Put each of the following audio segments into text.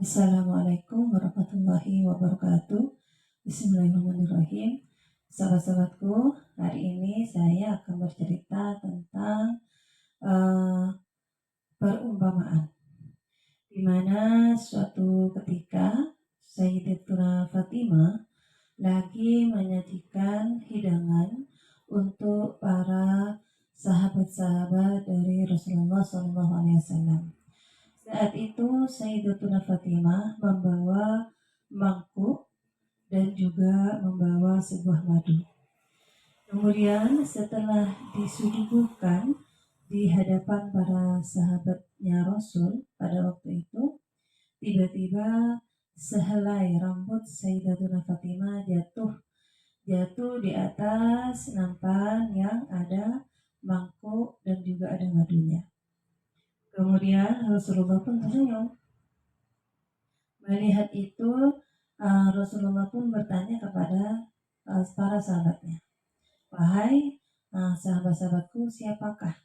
Assalamualaikum warahmatullahi wabarakatuh. Bismillahirrahmanirrahim. Sahabat-sahabatku, hari ini saya akan bercerita tentang eh, perumpamaan, di mana suatu ketika Sayyidatuna Fatimah lagi menyajikan hidangan untuk para sahabat-sahabat dari Rasulullah SAW. Saat itu Sayyidatuna Fatimah membawa mangkuk dan juga membawa sebuah madu. Kemudian setelah disuguhkan di hadapan para sahabatnya Rasul pada waktu itu, tiba-tiba sehelai rambut Sayyidatuna Fatimah jatuh di atas nampan yang ada mangkuk dan juga ada madunya. Kemudian Rasulullah pun tersenyum. Melihat itu, Rasulullah pun bertanya kepada para sahabatnya, "Wahai sahabat-sahabatku, siapakah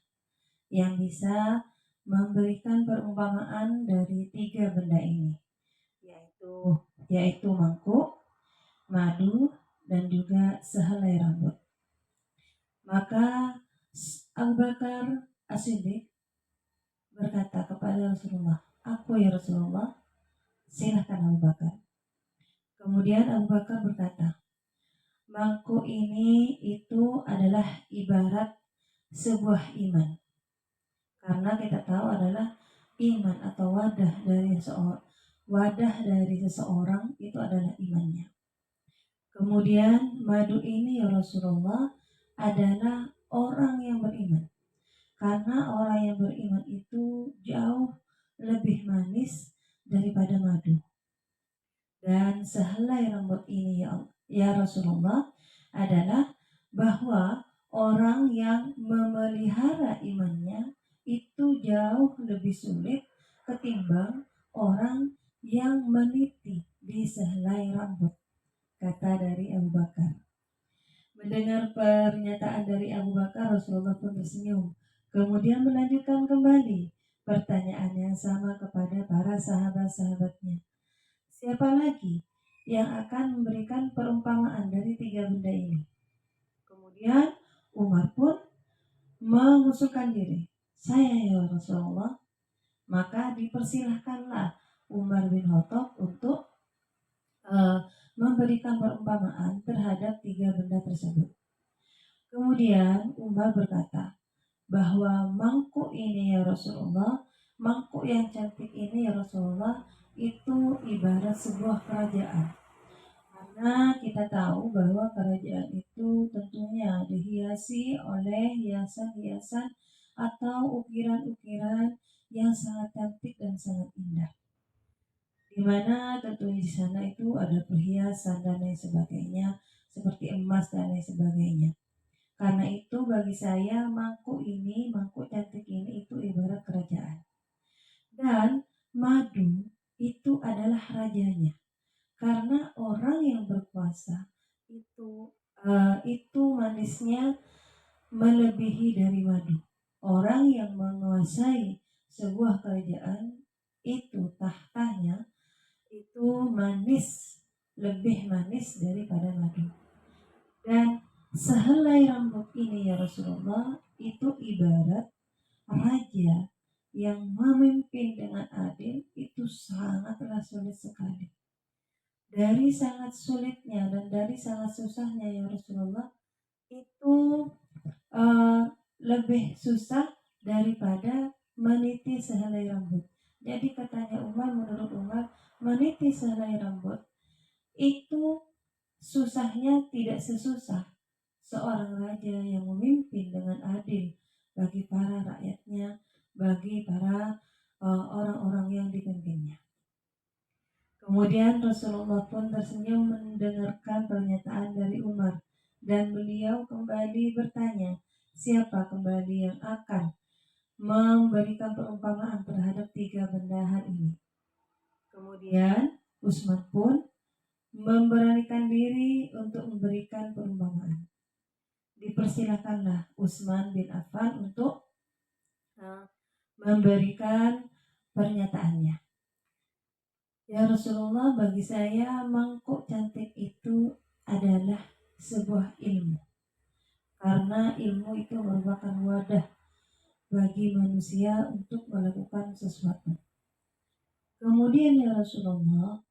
yang bisa memberikan perumpamaan dari tiga benda ini, yaitu mangkuk, madu, dan juga sehelai rambut?" Maka Abu Bakar As-Siddiq berkata kepada Rasulullah, "Aku ya Rasulullah." "Silahkan Abu Bakar." Kemudian Abu Bakar berkata, "Mangkuk ini itu adalah ibarat sebuah iman." Karena kita tahu adalah iman atau wadah dari seseorang itu adalah imannya. Kemudian madu ini ya Rasulullah adalah orang yang beriman. Karena orang yang beriman itu jauh lebih manis daripada madu. Dan sehelai rambut ini ya Rasulullah adalah bahwa orang yang memelihara imannya itu jauh lebih sulit ketimbang orang yang meniti di sehelai rambut, kata dari Abu Bakar. Mendengar pernyataan dari Abu Bakar, Rasulullah pun tersenyum. Kemudian melanjutkan kembali pertanyaan yang sama kepada para sahabat-sahabatnya. Siapa lagi yang akan memberikan perumpamaan dari tiga benda ini? Kemudian Umar pun mengusulkan diri. "Saya ya Rasulullah." Maka dipersilahkanlah Umar bin Khattab untuk memberikan perumpamaan terhadap tiga benda tersebut. Kemudian Umar berkata bahwa mangkuk ini ya Rasulullah, mangkuk yang cantik ini ya Rasulullah, itu ibarat sebuah kerajaan. Karena kita tahu bahwa kerajaan itu tentunya dihiasi oleh hiasan-hiasan atau ukiran-ukiran yang sangat cantik dan sangat indah. Di mana tentunya di sana itu ada perhiasan dan lain sebagainya, seperti emas dan lain sebagainya. Karena itu bagi saya mangkuk cantik ini itu ibarat kerajaan. Dan madu itu adalah rajanya. Karena orang yang berkuasa itu manisnya melebihi dari madu. Orang yang menguasai sebuah kerajaan itu tahtanya itu lebih manis daripada madu. Dan sehelai rambut ini ya Rasulullah itu ibarat raja yang memimpin dengan adil, itu sangatlah sulit sekali. Dari sangat sulitnya dan dari sangat susahnya ya Rasulullah itu lebih susah daripada meniti sehelai rambut. Jadi katanya Umar, menurut Umar, meniti sehelai rambut itu susahnya tidak sesusah seorang raja yang memimpin dengan adil bagi para rakyatnya, bagi para orang-orang yang dipimpinnya. Kemudian Rasulullah pun tersenyum mendengarkan pernyataan dari Umar, dan beliau kembali bertanya, siapa kembali yang akan memberikan perumpamaan terhadap tiga benda hal ini. Kemudian Utsman pun memberanikan diri untuk memberikan perumpamaan. Dipersilakanlah Utsman bin Affan untuk memberikan pernyataannya. Ya Rasulullah, bagi saya mangkuk cantik itu adalah sebuah ilmu. Karena ilmu itu merupakan wadah bagi manusia untuk melakukan sesuatu. Kemudian ya Rasulullah,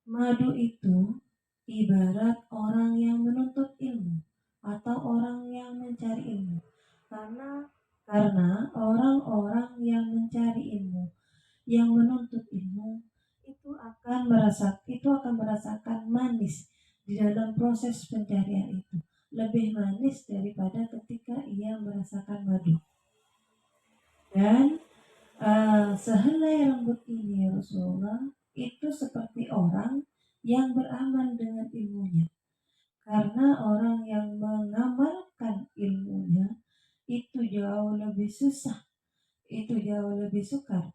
madu itu ibarat orang yang menuntut ilmu atau orang yang mencari ilmu. Karena orang-orang yang mencari ilmu, yang menuntut ilmu itu akan merasakan manis di dalam proses pencarian itu. Lebih manis daripada ketika ia merasakan madu. Dan sehelai rambut ini ya Rasulullah itu seperti orang yang beramal dengan ilmunya. Karena orang yang mengamalkan ilmunya itu jauh lebih susah, itu jauh lebih sukar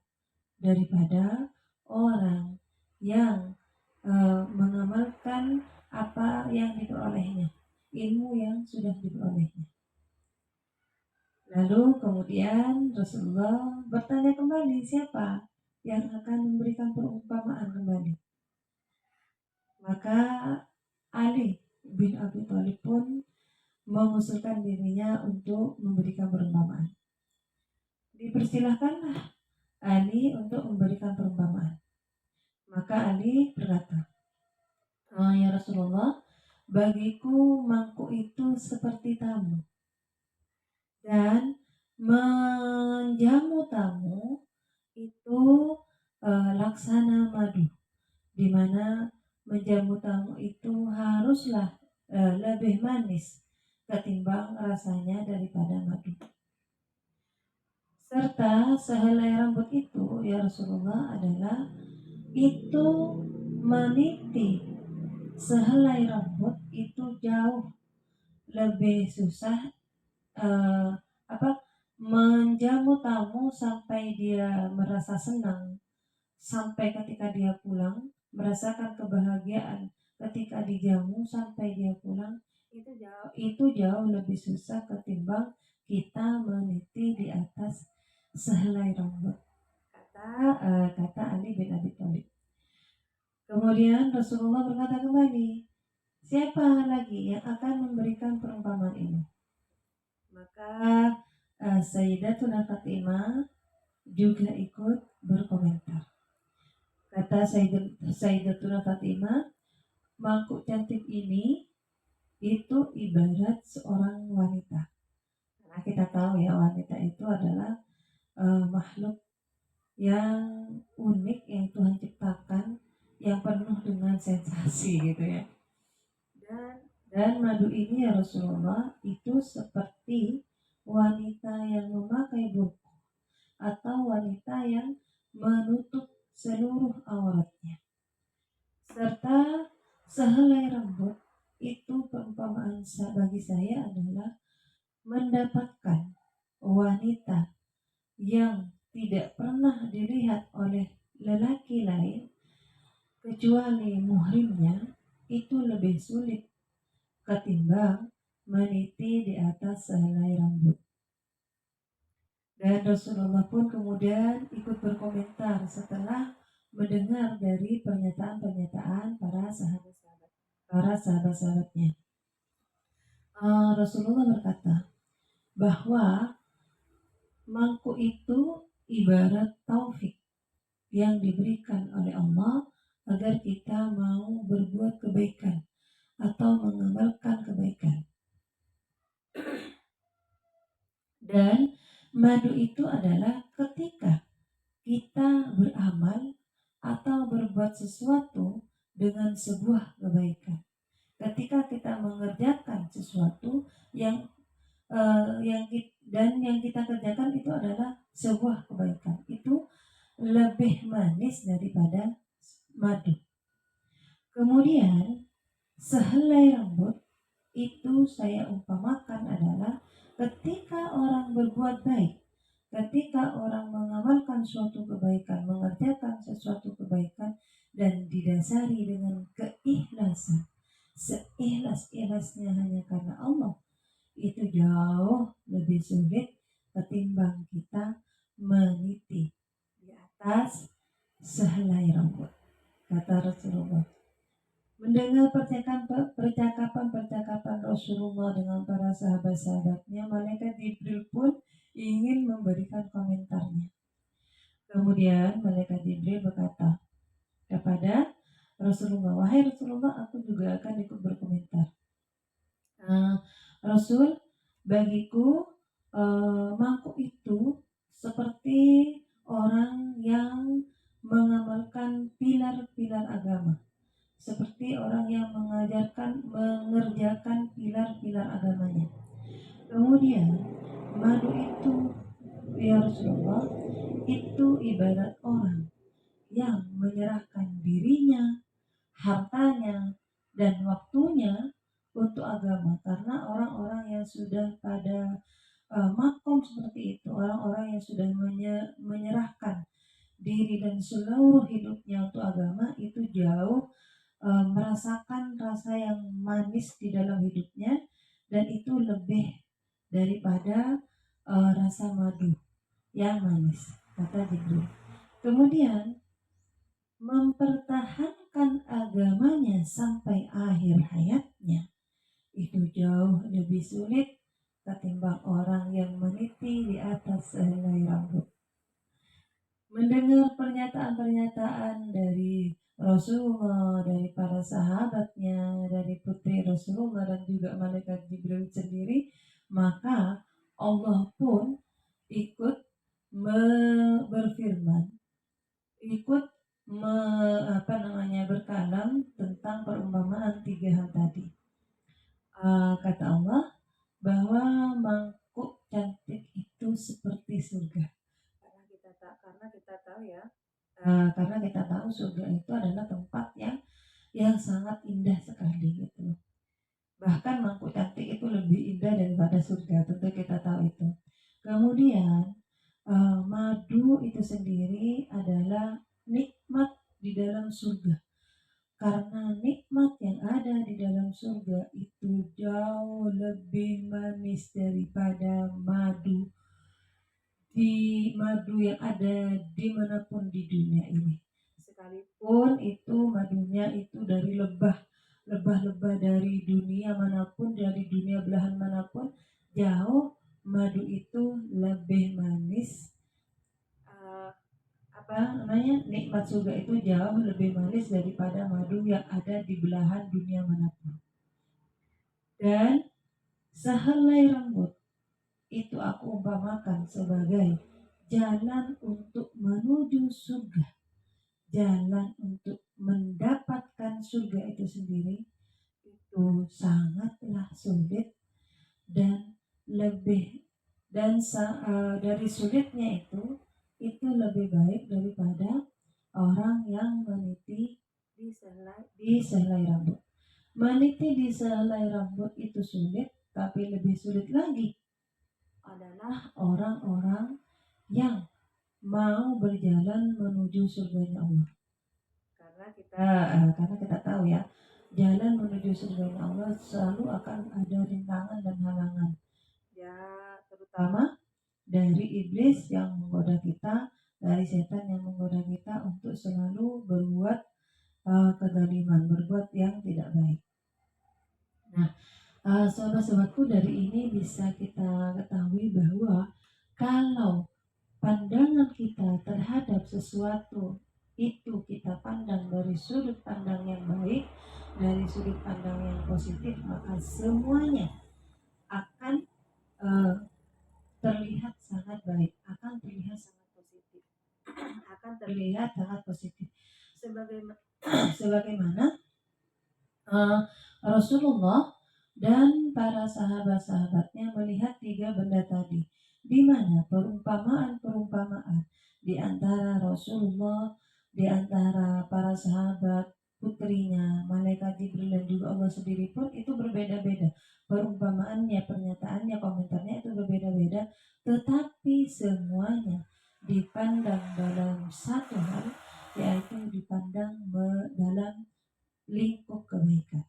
daripada orang yang mengamalkan apa yang diperolehnya, ilmu yang sudah diperolehnya. Lalu kemudian Rasulullah bertanya kembali, siapa yang akan memberikan perumpamaan kembali? Maka Ali bin Abi Thalib pun mengusulkan dirinya untuk memberikan perumpamaan. Dipersilahkanlah Ali untuk memberikan perumpamaan. Maka Ali berkata, ya Rasulullah, bagiku mangkuk itu seperti tamu, dan menjamu tamu itu laksana madu, di mana menjamu tamu itu haruslah lebih manis ketimbang rasanya daripada madu. Serta sehelai rambut itu ya Rasulullah adalah itu meniti sehelai rambut itu jauh lebih susah eh, apa menjamu tamu sampai dia merasa senang, sampai ketika dia pulang merasakan kebahagiaan ketika dijamu sampai dia pulang, itu jauh lebih susah ketimbang kita meniti di atas sehelai rambut, kata Ali bin Abi Thalib. Kemudian Rasulullah berkata kembali, siapa lagi yang akan memberikan perumpamaan ini? Maka Sayyidatuna Fatimah juga ikut berkomentar. Kata Sayyidatuna Fatimah, mangkuk cantik ini itu ibarat seorang wanita. Nah, kita tahu ya wanita itu adalah makhluk yang unik yang Tuhan ciptakan, yang penuh dengan sensasi gitu ya. Dan madu ini ya Rasulullah itu seperti wanita yang memakai buku atau wanita yang menutup seluruh auratnya. Serta sehelai rambut itu perumpamaan bagi saya adalah mendapatkan wanita yang tidak pernah dilihat oleh lelaki lain kecuali muhrimnya, itu lebih sulit ketimbang meniti di atas sehelai rambut. Dan Rasulullah pun kemudian ikut berkomentar setelah mendengar dari pernyataan-pernyataan para sahabat-sahabatnya. Rasulullah berkata bahwa mangkuk itu ibarat taufik yang diberikan oleh Allah agar kita mau berbuat kebaikan atau mengamalkan kebaikan. Dan madu itu adalah ketika kita beramal atau berbuat sesuatu dengan sebuah kebaikan. Ketika kita mengerjakan sesuatu yang kita kerjakan itu adalah sebuah kebaikan, itu lebih manis daripada madu. Kemudian sehelai rambut itu saya umpamakan adalah ketika orang berbuat baik, ketika orang mengamalkan suatu kebaikan, mengerjakan sesuatu kebaikan dan didasari dengan keikhlasan, seikhlas-ikhlasnya hanya karena Allah, itu jauh lebih sulit ketimbang kita meniti di atas sehelai rambut. Rasulullah dengan para sahabat-sahabatnya, malaikat Jibril pun ingin memberikan komentarnya. Kemudian malaikat Jibril berkata kepada Rasulullah, wahai Rasulullah, aku juga akan ikut berkomentar. Rasul, bagiku mangkuk itu seperti orang yang mengamalkan pilar-pilar agama, seperti orang yang mengerjakan pilar-pilar agamanya. Kemudian madu itu, ya Rasulullah, itu ibarat orang yang menyerahkan dirinya, hartanya, dan waktunya untuk agama. Karena orang-orang yang sudah pada makom seperti itu, orang-orang yang sudah menyerahkan diri dan seluruh hidupnya untuk agama, itu jauh merasakan rasa yang manis di dalam hidupnya, dan itu lebih daripada rasa madu yang manis, kata Jibril. Kemudian mempertahankan agamanya sampai akhir hayatnya itu jauh lebih sulit ketimbang orang yang meniti di atas sehelai rambut. Mendengar pernyataan-pernyataan dari Rasulullah, dari para sahabatnya, dari putri Rasulullah dan juga malaikat Jibril sendiri, maka Allah pun ikut berfirman, ikut berkalam tentang perumpamaan 3 hal tadi. Kata Allah bahwa mangkuk cantik itu seperti surga. Karena kita tahu ya, karena kita tahu surga itu adalah tempat yang sangat indah sekali gitu. Bahkan mangkuk cantik itu lebih indah daripada surga, tentu kita tahu itu. Kemudian madu itu sendiri adalah nikmat di dalam surga. Karena nikmat yang ada di dalam surga itu jauh lebih manis daripada madu yang ada dimanapun di dunia ini. Sekalipun itu madunya itu dari lebah-lebah dari dunia manapun, dari dunia belahan manapun, jauh madu itu lebih manis. Nikmat surga itu jauh lebih manis daripada madu yang ada di belahan dunia manapun. Dan sehelai rambut itu aku umpamakan sebagai jalan untuk menuju surga. Jalan untuk mendapatkan surga itu sendiri itu sangatlah sulit, dan dari sulitnya itu lebih baik daripada orang yang meniti di sehelai rambut. Meniti di sehelai rambut itu sulit, tapi lebih sulit lagi adalah orang-orang yang mau berjalan menuju surganya Allah. Karena kita tahu ya, jalan menuju surganya Allah selalu akan ada rintangan dan halangan. Ya, terutama dari iblis yang menggoda kita, dari setan yang menggoda kita untuk selalu berbuat kezaliman, berbuat yang tidak baik. Nah, sahabat-sahabatku, dari ini bisa kita ketahui bahwa kalau pandangan kita terhadap sesuatu itu kita pandang dari sudut pandang yang baik, dari sudut pandang yang positif, maka semuanya akan terlihat sangat baik, akan terlihat sangat positif, sebagaimana Rasulullah dan para sahabat-sahabatnya melihat 3 benda tadi, di mana perumpamaan di antara Rasulullah, di antara para sahabat, putrinya, malaikat Jibril dan juga Allah sendiri pun itu berbeda-beda. Perumpamaannya, pernyataannya, komentarnya itu berbeda-beda, tetapi semuanya dipandang dalam satu hal, yaitu dipandang dalam lingkup kebaikan.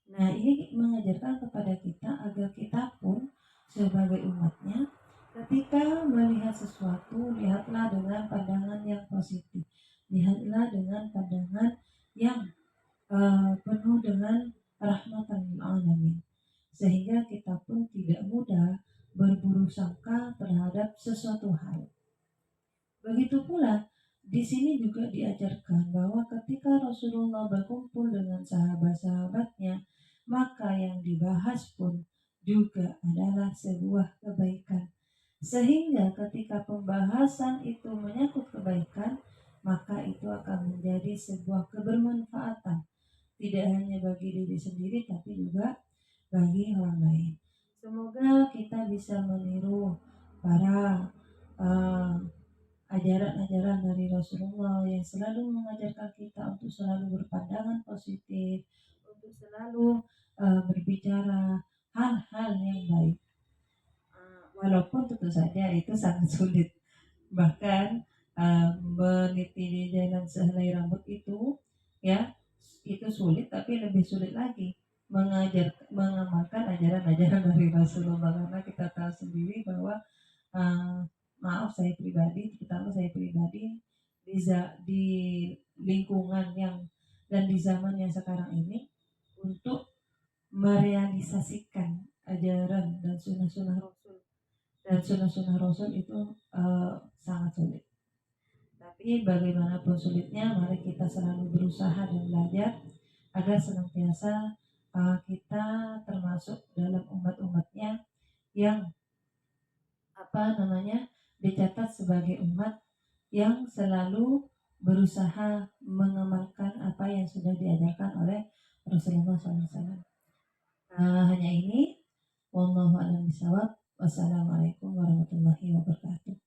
Nah, ini mengajarkan kepada kita agar kita pun sebagai umatnya, ketika melihat sesuatu, lihatlah dengan pandangan yang positif, lihatlah dengan pandangan yang penuh dengan rahmatan lil alamin. sehingga kita pun tidak mudah berburuk sangka terhadap sesuatu hal. Begitu pula di sini juga diajarkan bahwa ketika Rasulullah berkumpul dengan sahabat-sahabatnya, maka yang dibahas pun juga adalah sebuah kebaikan. Sehingga ketika pembahasan itu menyangkut kebaikan, maka itu akan menjadi sebuah kebermanfaatan. Tidak hanya bagi diri sendiri, tapi juga bagi orang lain. Semoga kita bisa meniru para uh, ajaran-ajaran dari Rasulullah yang selalu mengajarkan kita untuk selalu berpandangan positif, untuk selalu berbicara hal-hal yang baik. Walaupun tentu saja itu sangat sulit. Bahkan meniti di jalan sehelai rambut itu, ya, itu sulit, tapi lebih sulit lagi mengamalkan ajaran-ajaran dari Rasulullah, karena kita tahu sendiri bahwa uh, maaf saya pribadi, terutama saya pribadi di lingkungan yang dan di zaman yang sekarang ini, untuk merealisasikan ajaran dan sunnah-sunnah Rasul itu sangat sulit. Tapi bagaimanapun sulitnya, mari kita selalu berusaha dan belajar agar senantiasa kita termasuk dalam umat-umatnya yang dicatat sebagai umat yang selalu berusaha mengamalkan apa yang sudah diajarkan oleh Rasulullah SAW. Hanya ini. Wallahu a'lam bishawab. Wassalamualaikum warahmatullahi wabarakatuh.